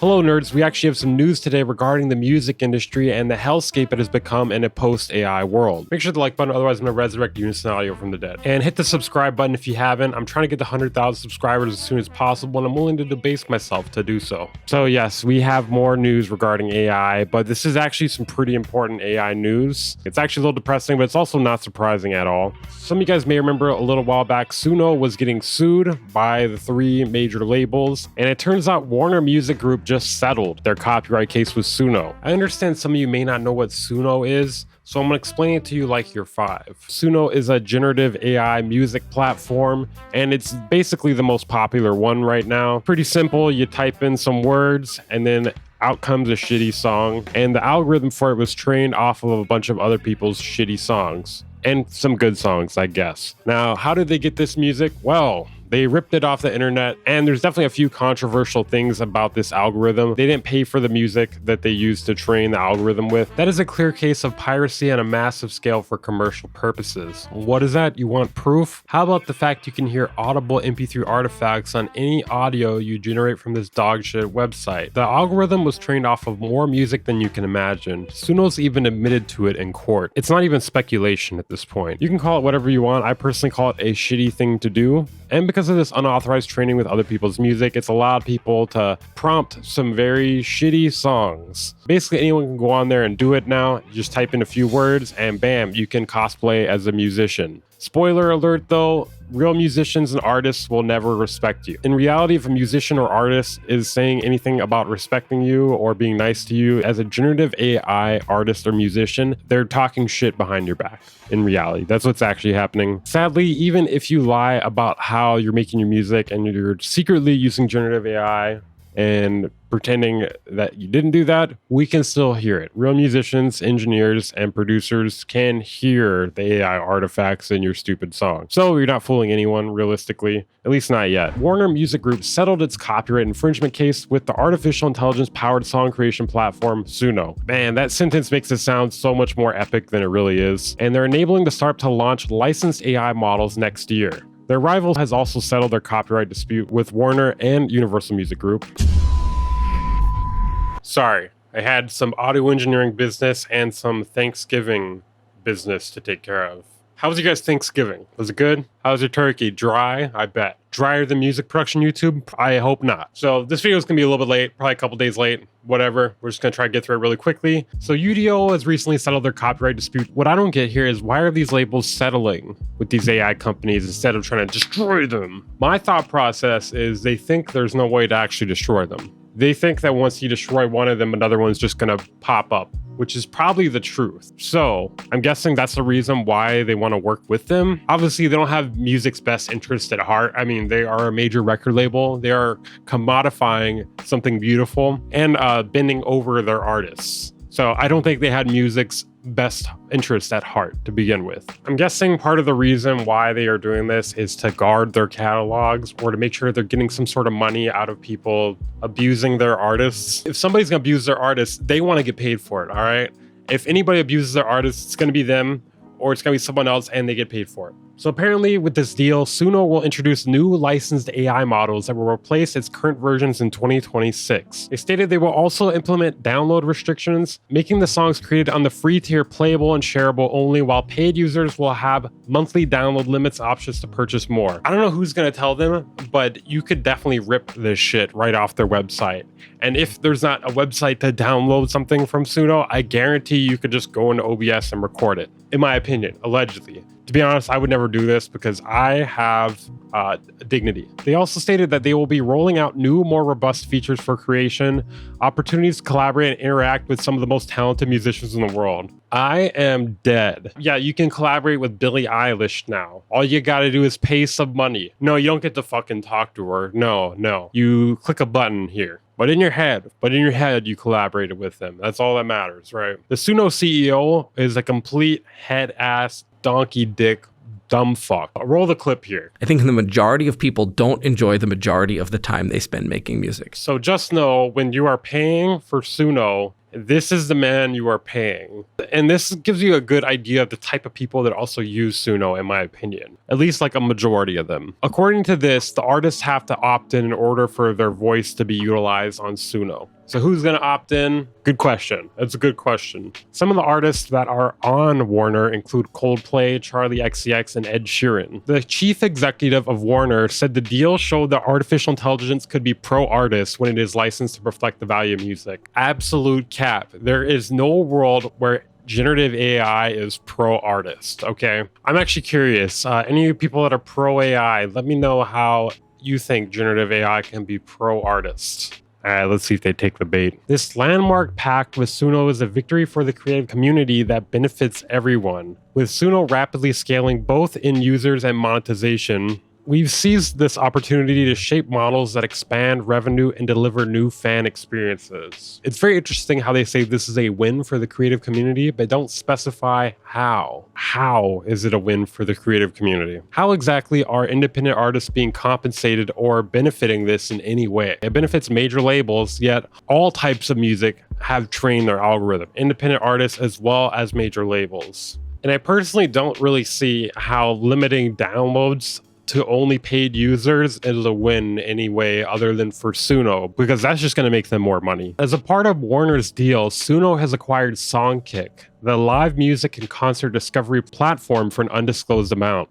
Hello nerds, we actually have some news today regarding the music industry and the hellscape it has become in a post-AI world. Make sure to like button, otherwise I'm going to resurrect Unison Audio from the dead. And hit the subscribe button if you haven't. I'm trying to get the 100,000 subscribers as soon as possible, and I'm willing to debase myself to do so. So yes, we have more news regarding AI, but this is actually some pretty important AI news. It's actually a little depressing, but it's also not surprising at all. Some of you guys may remember a little while back, Suno was getting sued by the 3 major labels, and it turns out Warner Music Group just settled their copyright case with Suno. I understand some of you may not know what Suno is, so I'm going to explain it to you like you're 5. Suno is a generative AI music platform, and it's basically the most popular one right now. Pretty simple, you type in some words, and then out comes a shitty song, and the algorithm for it was trained off of a bunch of other people's shitty songs. And some good songs, I guess. Now, how did they get this music? Well, they ripped it off the internet, and there's definitely a few controversial things about this algorithm. They didn't pay for the music that they used to train the algorithm with. That is a clear case of piracy on a massive scale for commercial purposes. What is that? You want proof? How about the fact you can hear audible MP3 artifacts on any audio you generate from this dogshit website? The algorithm was trained off of more music than you can imagine. Suno's even admitted to it in court. It's not even speculation at this point. You can call it whatever you want. I personally call it a shitty thing to do. And because of this unauthorized training with other people's music, it's allowed people to prompt some very shitty songs. Basically, anyone can go on there and do it now. You just type in a few words and bam, you can cosplay as a musician. Spoiler alert though, real musicians and artists will never respect you. In reality, if a musician or artist is saying anything about respecting you or being nice to you as a generative AI artist or musician, they're talking shit behind your back. In reality, that's what's actually happening. Sadly, even if you lie about how you're making your music and you're secretly using generative AI and pretending that you didn't do that, we can still hear it. Real musicians, engineers, and producers can hear the AI artifacts in your stupid song. So you're not fooling anyone, realistically, at least not yet. Warner Music Group settled its copyright infringement case with the artificial intelligence-powered song creation platform, Suno. Man, that sentence makes it sound so much more epic than it really is. And they're enabling the startup to launch licensed AI models next year. Their rival has also settled their copyright dispute with Warner and Universal Music Group. Sorry, I had some audio engineering business and some Thanksgiving business to take care of. How was your guys' Thanksgiving? Was it good? How was your turkey? Dry? I bet. Drier than music production YouTube? I hope not. So this video is going to be a little bit late, probably a couple days late, whatever. We're just going to try to get through it really quickly. So UDO has recently settled their copyright dispute. What I don't get here is why are these labels settling with these AI companies instead of trying to destroy them? My thought process is they think there's no way to actually destroy them. They think that once you destroy one of them, another one's just going to pop up, which is probably the truth. So I'm guessing that's the reason why they want to work with them. Obviously, they don't have music's best interest at heart. I mean, they are a major record label. They are commodifying something beautiful and bending over their artists. So I don't think they had music's best interest at heart to begin with. I'm guessing part of the reason why they are doing this is to guard their catalogs or to make sure they're getting some sort of money out of people abusing their artists. If somebody's gonna abuse their artists, they want to get paid for it, all right? If anybody abuses their artists, it's gonna be them or it's gonna be someone else and they get paid for it. So apparently with this deal, Suno will introduce new licensed AI models that will replace its current versions in 2026. They stated they will also implement download restrictions, making the songs created on the free tier playable and shareable only, while paid users will have monthly download limits options to purchase more. I don't know who's gonna tell them, but you could definitely rip this shit right off their website. And if there's not a website to download something from Suno, I guarantee you could just go into OBS and record it. In my opinion, allegedly. To be honest, I would never do this because I have dignity. They also stated that they will be rolling out new, more robust features for creation, opportunities to collaborate and interact with some of the most talented musicians in the world. I am dead. Yeah, you can collaborate with Billie Eilish now. All you gotta do is pay some money. No, you don't get to fucking talk to her. No. You click a button here. But in your head, you collaborated with them. That's all that matters, right? The Suno CEO is a complete head-ass donkey dick dumb fuck. Roll the clip here. I think the majority of people don't enjoy the majority of the time they spend making music. So just know when you are paying for Suno, This is the man you are paying. And this gives you a good idea of the type of people that also use Suno, in my opinion. At least like a majority of them. According to this, the artists have to opt in order for their voice to be utilized on Suno. So who's going to opt in? Good question. That's a good question. Some of the artists that are on Warner include Coldplay, Charlie XCX, and Ed Sheeran. The chief executive of Warner said the deal showed that artificial intelligence could be pro-artist when it is licensed to reflect the value of music. Absolute cap. There is no world where generative AI is pro-artist, okay? I'm actually curious. Any people that are pro-AI, let me know how you think generative AI can be pro-artist. All right, let's see if they take the bait. This landmark pact with Suno is a victory for the creative community that benefits everyone. With Suno rapidly scaling both in users and monetization, we've seized this opportunity to shape models that expand revenue and deliver new fan experiences. It's very interesting how they say this is a win for the creative community, but don't specify how. How is it a win for the creative community? How exactly are independent artists being compensated or benefiting this in any way? It benefits major labels, yet all types of music have trained their algorithm, independent artists as well as major labels. And I personally don't really see how limiting downloads to only paid users is a win anyway other than for Suno, because that's just going to make them more money. As a part of Warner's deal, Suno has acquired Songkick, the live music and concert discovery platform, for an undisclosed amount.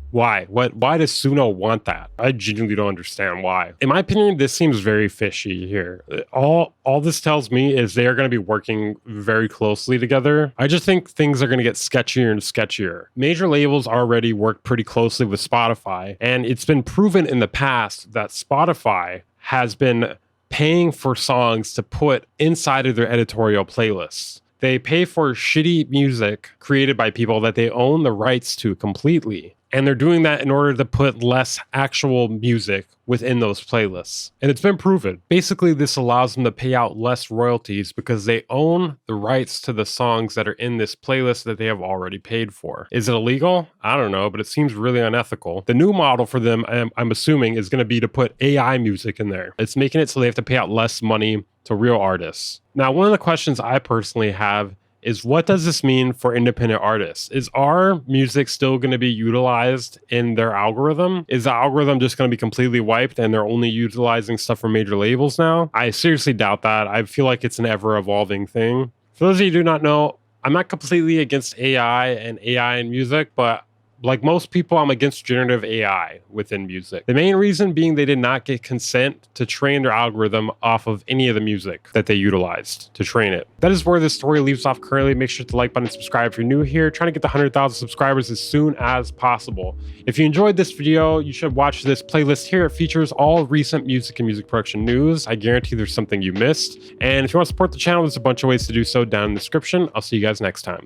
Why? Why does Suno want that? I genuinely don't understand why. In my opinion, this seems very fishy here. All this tells me is they are going to be working very closely together. I just think things are going to get sketchier and sketchier. Major labels already work pretty closely with Spotify, and it's been proven in the past that Spotify has been paying for songs to put inside of their editorial playlists. They pay for shitty music created by people that they own the rights to completely. And they're doing that in order to put less actual music within those playlists. And it's been proven. Basically, this allows them to pay out less royalties because they own the rights to the songs that are in this playlist that they have already paid for. Is it illegal? I don't know, but it seems really unethical. The new model for them, I'm assuming, is going to be to put AI music in there. It's making it so they have to pay out less money to real artists. Now, one of the questions I personally have is, what does this mean for independent artists? Is our music still going to be utilized in their algorithm? Is the algorithm just going to be completely wiped and they're only utilizing stuff from major labels now? I seriously doubt that. I feel like it's an ever-evolving thing. For those of you who do not know, I'm not completely against AI and music, but like most people, I'm against generative AI within music. The main reason being they did not get consent to train their algorithm off of any of the music that they utilized to train it. That is where this story leaves off currently. Make sure to like button and subscribe if you're new here. Trying to get the 100,000 subscribers as soon as possible. If you enjoyed this video, you should watch this playlist here. It features all recent music and music production news. I guarantee there's something you missed. And if you want to support the channel, there's a bunch of ways to do so down in the description. I'll see you guys next time.